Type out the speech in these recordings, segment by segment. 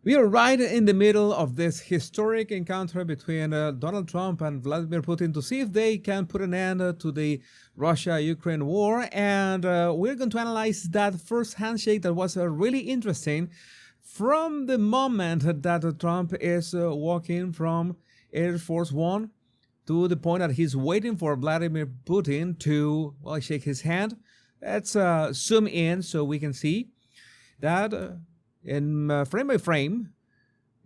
We are right in the middle of this historic encounter between Donald Trump and Vladimir Putin to see if they can put an end to the Russia-Ukraine war. And we're going to analyze that first handshake that was really interesting from the moment that Trump is walking from Air Force One to the point that he's waiting for Vladimir Putin to, well, shake his hand. Let's zoom in so we can see that in frame by frame.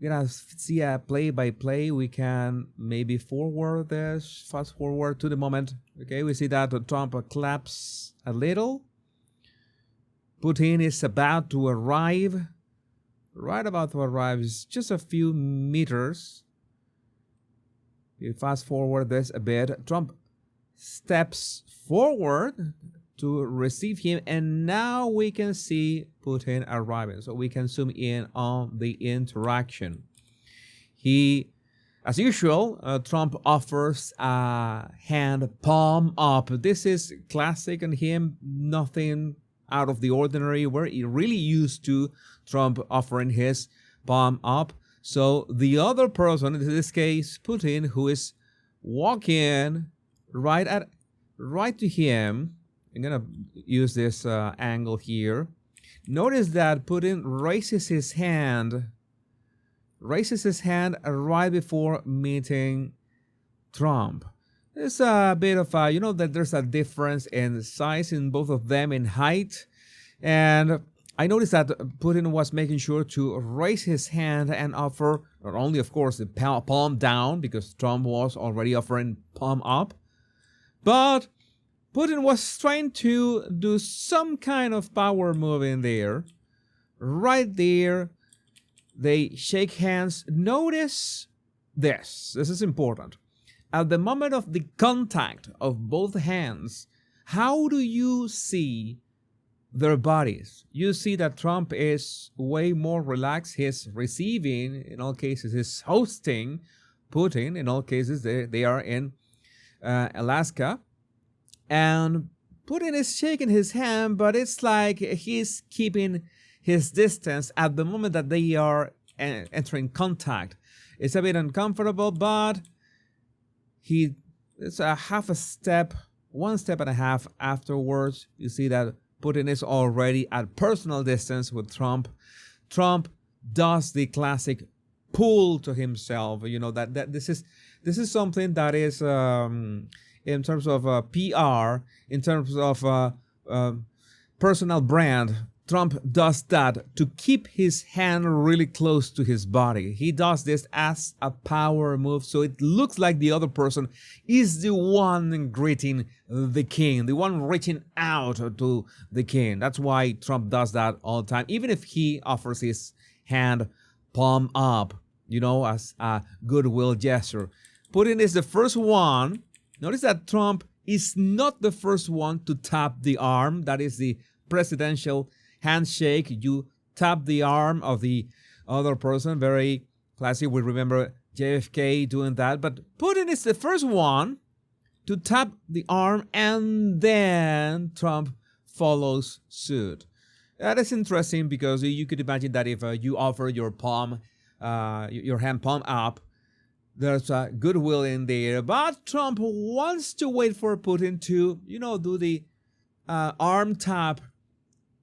We're gonna see a play by play. We can maybe forward this, fast forward to the moment. Okay, we see that Trump claps a little. Putin is about to arrive. Right about to arrive. It's just a few meters. You fast forward this a bit. Trump steps forward to receive him, and now we can see Putin arriving. So we can zoom in on the interaction. He, as usual, Trump offers a hand palm up. This is classic on him, nothing out of the ordinary. We're really used to Trump offering his palm up. So the other person, in this case Putin, who is walking right to him. I'm gonna use this angle here. Notice that Putin raises his hand right before meeting Trump. There's a bit of a, that there's a difference in size in both of them, in height. And I noticed that Putin was making sure to raise his hand and offer not only, of course, the palm down, because Trump was already offering palm up, but Putin was trying to do some kind of power move in there. Right there, they shake hands. Notice this. This is important. At the moment of the contact of both hands, how do you see their bodies? You see that Trump is way more relaxed. He's receiving, in all cases, he's hosting Putin. In all cases, they are in Alaska. And Putin is shaking his hand, but it's like he's keeping his distance at the moment that they are entering contact. It's a bit uncomfortable, but it's a half a step, 1 step and a half afterwards. You see that Putin is already at personal distance with Trump. Trump does the classic pull to himself. That this is something that is in terms of PR, in terms of personal brand. Trump does that to keep his hand really close to his body. He does this as a power move, so it looks like the other person is the one greeting the king, the one reaching out to the king. That's why Trump does that all the time, even if he offers his hand palm up, as a goodwill gesture. Putin is the first one. Notice that Trump is not the first one to tap the arm. That is the presidential handshake. You tap the arm of the other person. Very classic. We remember JFK doing that. But Putin is the first one to tap the arm, and then Trump follows suit. That is interesting because you could imagine that if you offer your hand palm up, there's a goodwill in there, but Trump wants to wait for Putin to, do the arm tap,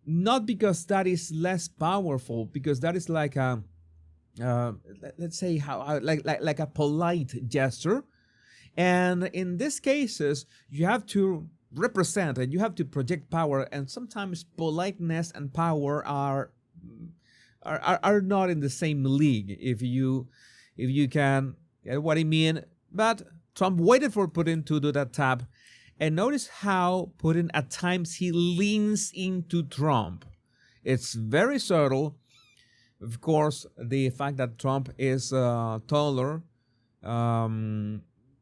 not because that is less powerful, because that is like a, let's say, like a polite gesture. And in these cases, you have to represent and you have to project power, and sometimes politeness and power are not in the same league, if you can get what I mean. But Trump waited for Putin to do that tap. And notice how Putin, at times, he leans into Trump. It's very subtle. Of course, the fact that Trump is taller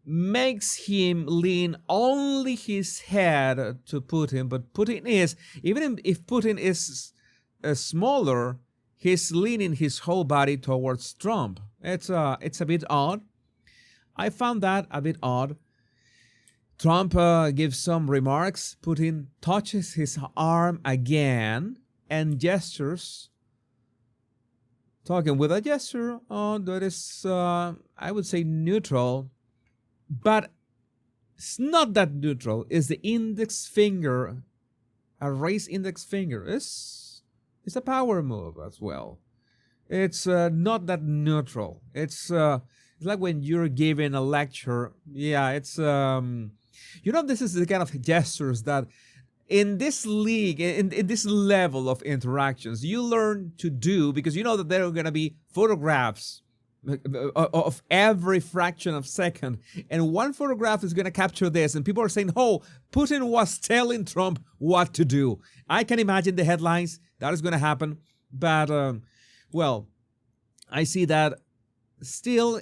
makes him lean only his head to Putin. But Putin is, even if Putin is smaller, he's leaning his whole body towards Trump. It's a bit odd. I found that a bit odd. Trump gives some remarks. Putin touches his arm again and gestures talking with a gesture that is, I would say, neutral, but it's not that neutral. It's the index finger, a raised index finger. It's a power move as well. It's not that neutral. It's like when you're giving a lecture. Yeah, it's this is the kind of gestures that in this league, in this level of interactions, you learn to do, because you know that there are going to be photographs of every fraction of second, and one photograph is going to capture this, and people are saying, oh, Putin was telling Trump what to do. I can imagine the headlines. That is going to happen. But well, I see that still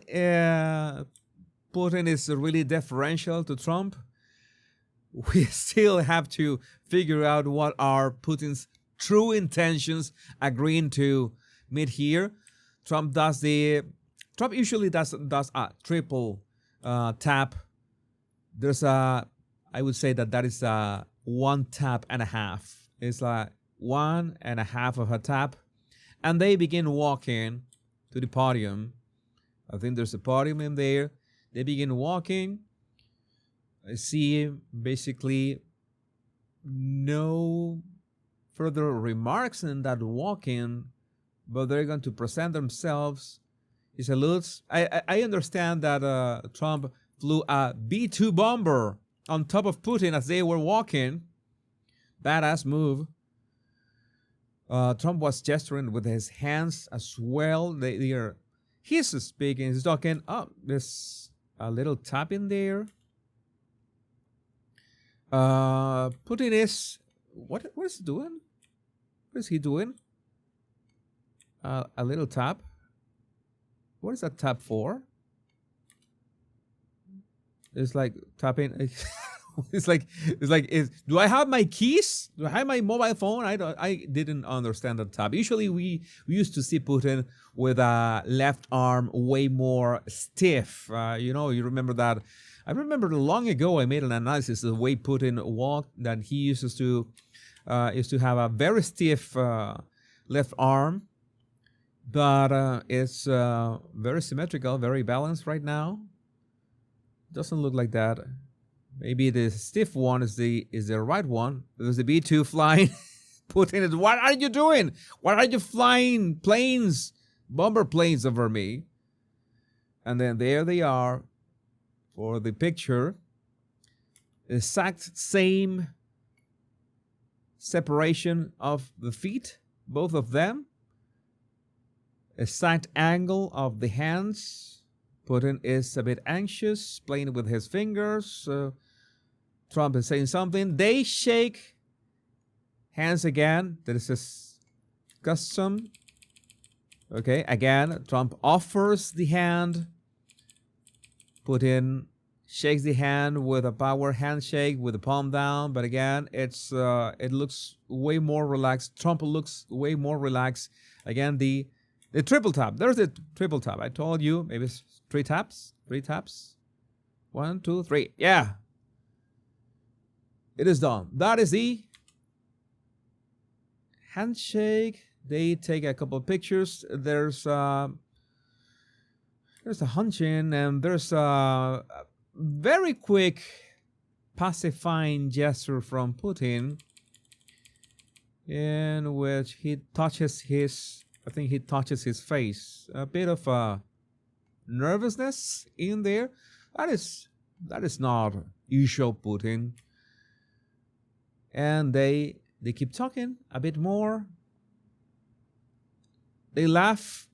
Putin is really deferential to Trump. We still have to figure out what are Putin's true intentions agreeing to meet here. Trump usually does a triple tap. There's I would say that is a 1 tap and a half. It's like 1.5 of a tap. And they begin walking to the podium. I think there's a podium in there. They begin walking. I see basically no further remarks in that walking, but they're going to present themselves. He salutes. I understand that Trump flew a B-2 bomber on top of Putin as they were walking. Badass move. Trump was gesturing with his hands as well. He's speaking, he's talking. Oh, there's a little tap in there. Putin is, what is he doing? What is he doing? A little tap. What is that tap for? It's like tapping. Do I have my keys? Do I have my mobile phone? I didn't understand the tap. Usually we used to see Putin with a left arm way more stiff. You remember that. I remember long ago I made an analysis of the way Putin walked, that he used to have a very stiff left arm, but it's very symmetrical, very balanced right now. Doesn't look like that. Maybe the stiff one is the right one. There's the B-2 flying. Putin is, what are you doing? Why are you flying planes, bomber planes over me? And then there they are for the picture. Exact same separation of the feet, both of them. Exact angle of the hands. Putin is a bit anxious, playing with his fingers. Trump is saying something. They shake hands again. This is custom. Okay, again, Trump offers the hand. Putin shakes the hand with a power handshake with the palm down. But again, it looks way more relaxed. Trump looks way more relaxed. Again, the triple tap. There's the triple tap. I told you, maybe it's 3 taps. 3 taps. 1, 2, 3. Yeah. It is done. That is the handshake. They take a couple of pictures. There's a hunching, and there's a very quick pacifying gesture from Putin, in which he touches his face. A bit of nervousness in there. That is not usual Putin. And they keep talking a bit more. They laugh.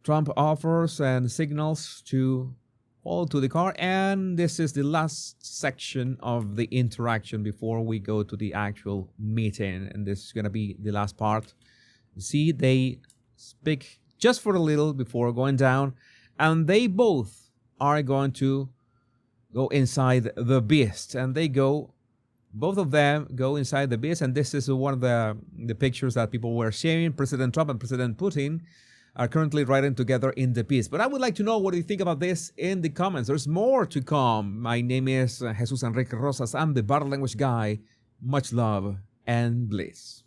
Trump offers and signals to hold to the car. And this is the last section of the interaction before we go to the actual meeting. And this is going to be the last part. See, they speak just for a little before going down. And they both are going to go inside the beast. And both of them go inside the beast. And this is one of the pictures that people were sharing. President Trump and President Putin are currently riding together in the beast. But I would like to know what you think about this in the comments. There's more to come. My name is Jesus Enrique Rosas. I'm the Body Language Guy. Much love and bliss.